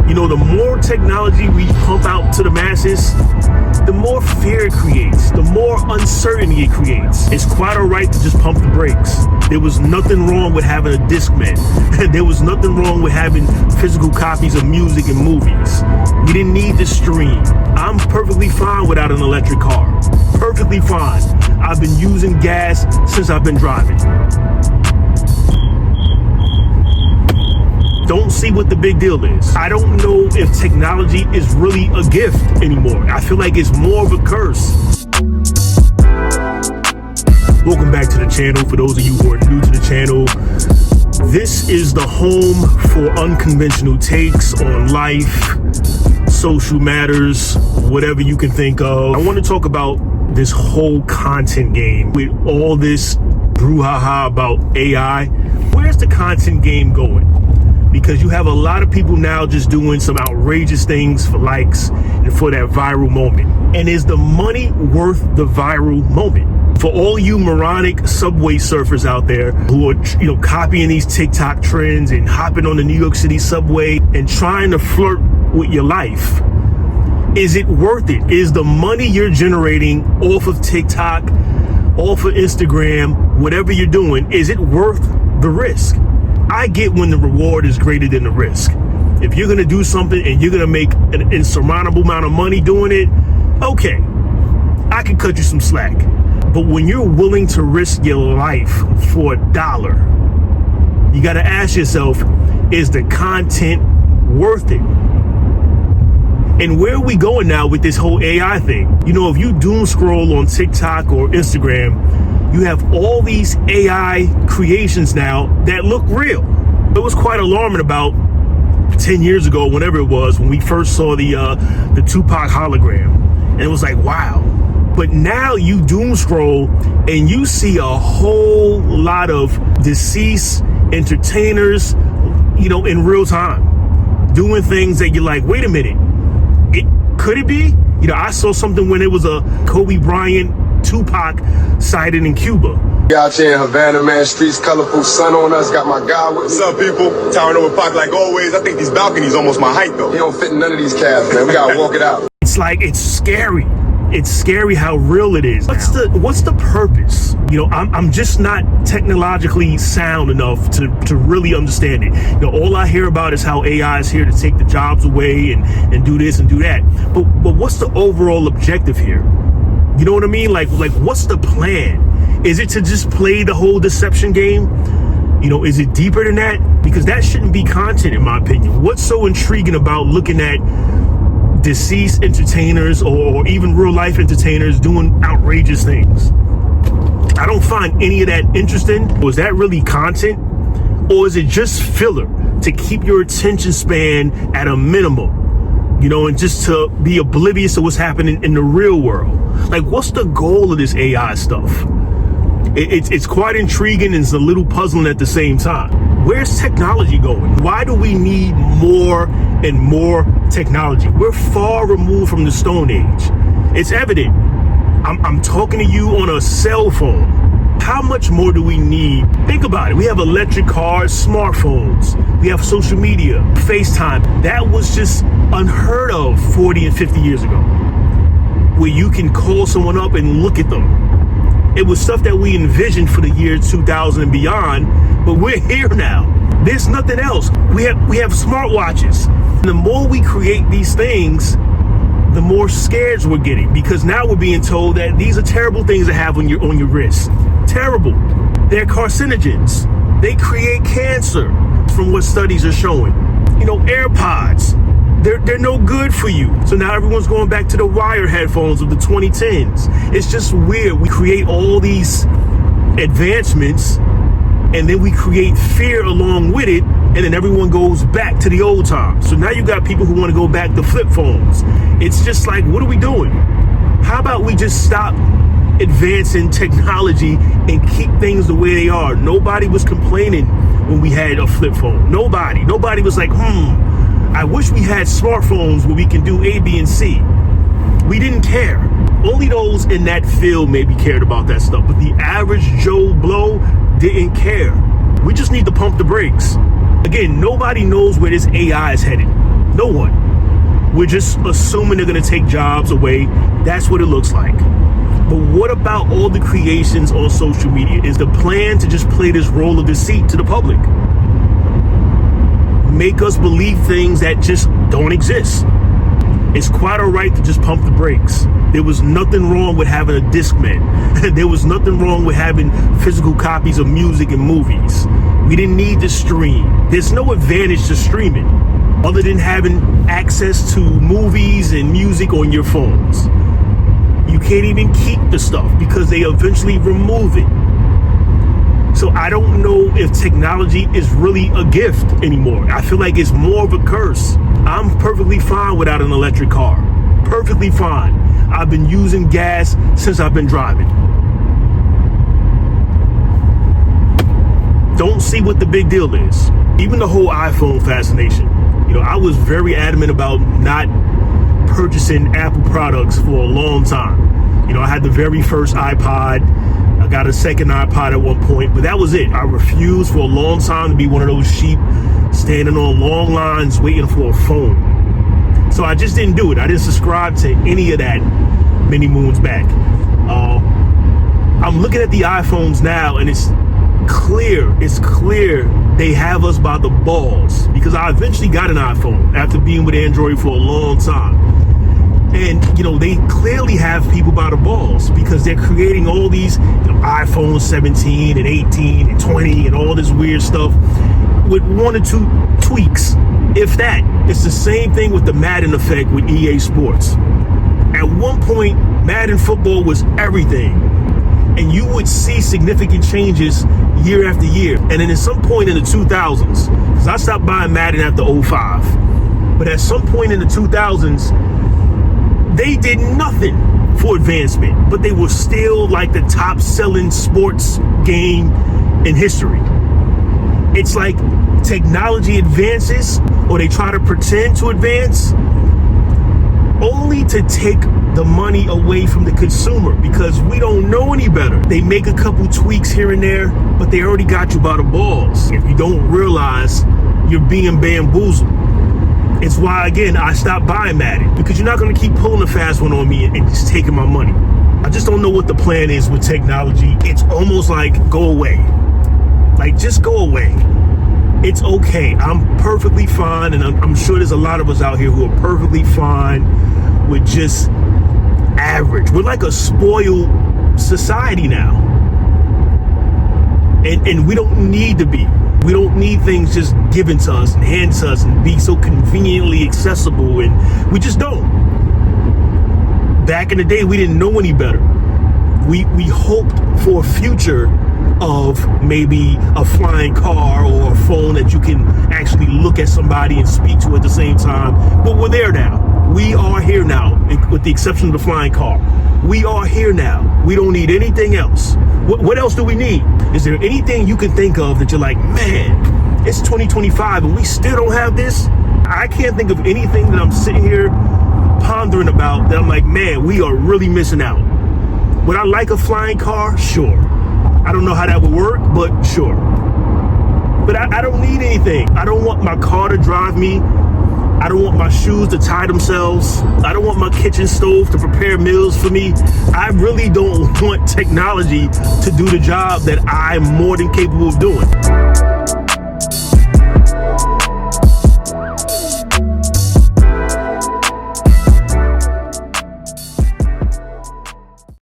You know, the more technology we pump out to the masses, the more fear it creates, the more uncertainty it creates. It's quite all right to just pump the brakes. There was nothing wrong with having a Discman. There was nothing wrong with having physical copies of music and movies. We didn't need to stream. I'm perfectly fine without an electric car. Perfectly fine. I've been using gas since I've been driving. Don't see what the big deal is. I don't know if technology is really a gift anymore. I feel like it's more of a curse. Welcome back to the channel. For those of you who are new to the channel, this is the home for unconventional takes on life, social matters, whatever you can think of. I want to talk about this whole content game with all this brouhaha about AI. Where's the content game going? Because you have a lot of people now just doing some outrageous things for likes and for that viral moment. And is the money worth the viral moment? For all you moronic subway surfers out there who are, copying these TikTok trends and hopping on the New York City subway and trying to flirt with your life, is it worth it? Is the money you're generating off of TikTok, off of Instagram, whatever you're doing, is it worth the risk? I get when the reward is greater than the risk. If you're going to do something and you're going to make an insurmountable amount of money doing it, okay, I can cut you some slack. But when you're willing to risk your life for $1, you got to ask yourself, is the content worth it? And where are we going now with this whole AI thing? You know, if you doom scroll on TikTok or Instagram, you have all these AI creations now that look real. It was quite alarming about 10 years ago, whenever it was, when we first saw the Tupac hologram. And it was like, wow. But now you doom scroll and you see a whole lot of deceased entertainers, in real time, doing things that you're like, wait a minute, could it be? I saw something when it was a Kobe Bryant Tupac sighting in Cuba. Out here in Havana, man, streets colorful, sun on us, got my guy with What's up, people? Towering over Pac like always. I think these balconies almost my height, though. He don't fit in none of these cabs, man. We gotta walk it out. It's like, it's scary. It's scary how real it is. What's the purpose? I'm just not technologically sound enough to really understand it. All I hear about is how AI is here to take the jobs away and do this and do that. But what's the overall objective here? You know what I mean? Like what's the plan? Is it to just play the whole deception game? Is it deeper than that? Because that shouldn't be content, in my opinion. What's so intriguing about looking at deceased entertainers or even real life entertainers doing outrageous things? I don't find any of that interesting. Was that really content? Or is it just filler to keep your attention span at a minimum? And just to be oblivious to what's happening in the real world. Like, what's the goal of this AI stuff? It's quite intriguing and it's a little puzzling at the same time. Where's technology going? Why do we need more and more technology? We're far removed from the Stone Age. It's evident. I'm talking to you on a cell phone. How much more do we need? Think about it. We have electric cars, smartphones. We have social media, FaceTime. That was just unheard of 40 and 50 years ago, where you can call someone up and look at them. It was stuff that we envisioned for the year 2000 and beyond, but we're here now. There's nothing else. We have smartwatches. And the more we create these things, the more scared we're getting, because now we're being told that these are terrible things to have on your wrist. Terrible. They're carcinogens. They create cancer, from what studies are showing. AirPods, they're no good for you. So now everyone's going back to the wired headphones of the 2010s. It's just weird. We create all these advancements and then we create fear along with it, and then everyone goes back to the old times. So now you got people who want to go back to flip phones. It's just like, what are we doing? How about we just stop advancing technology and keep things the way they are? Nobody was complaining when we had a flip phone. Nobody was like, I wish we had smartphones where we can do A, B, and C. We didn't care. Only those in that field maybe cared about that stuff, but the average Joe Blow didn't care. We just need to pump the brakes. Again, nobody knows where this AI is headed. No one. We're just assuming they're going to take jobs away. That's what it looks like. But what about all the creations on social media? Is the plan to just play this role of deceit to the public? Make us believe things that just don't exist. It's quite all right to just pump the brakes. There was nothing wrong with having a Discman. There was nothing wrong with having physical copies of music and movies. We didn't need to stream. There's no advantage to streaming other than having access to movies and music on your phones. You can't even keep the stuff because they eventually remove it. So I don't know if technology is really a gift anymore. I feel like it's more of a curse. I'm perfectly fine without an electric car. Perfectly fine. I've been using gas since I've been driving. Don't see what the big deal is. Even the whole iPhone fascination. You know, I was very adamant about not purchasing Apple products for a long time. You know, I had the very first iPod. I got a second iPod at one point, but that was it. I refused for a long time to be one of those sheep standing on long lines waiting for a phone. So I just didn't do it. I didn't subscribe to any of that many moons back. I'm looking at the iPhones now, and it's clear they have us by the balls, because I eventually got an iPhone after being with Android for a long time. And, you know, they clearly have people by the balls because they're creating all these, iPhone 17 and 18 and 20 and all this weird stuff with one or two tweaks, if that. It's the same thing with the Madden effect with EA Sports. At one point, Madden football was everything, and you would see significant changes year after year. And then at some point in the 2000s, because I stopped buying Madden after 05, but at some point in the 2000s, they did nothing for advancement, but they were still like the top selling sports game in history. It's like technology advances, or they try to pretend to advance, only to take the money away from the consumer because we don't know any better. They make a couple tweaks here and there, but they already got you by the balls. If you don't realize you're being bamboozled. It's why, again, I stopped buying Madden, because you're not going to keep pulling a fast one on me and just taking my money. I just don't know what the plan is with technology. It's almost like, go away. Like, just go away. It's okay. I'm perfectly fine, and I'm sure there's a lot of us out here who are perfectly fine with just average. We're like a spoiled society now. And we don't need to be. We don't need things just given to us and handed to us and be so conveniently accessible, and we just don't. Back in the day, we didn't know any better. We hoped for a future of maybe a flying car or a phone that you can actually look at somebody and speak to at the same time. But we're there now. We are here now, with the exception of the flying car. We are here now. We don't need anything else. What else do we need? Is there anything you can think of that you're like, man, it's 2025 and we still don't have this? I can't think of anything that I'm sitting here pondering about that I'm like, man, we are really missing out. Would I like a flying car? Sure. I don't know how that would work, but sure. But I don't need anything. I don't want my car to drive me. I don't want my shoes to tie themselves. I don't want my kitchen stove to prepare meals for me. I really don't want technology to do the job that I'm more than capable of doing.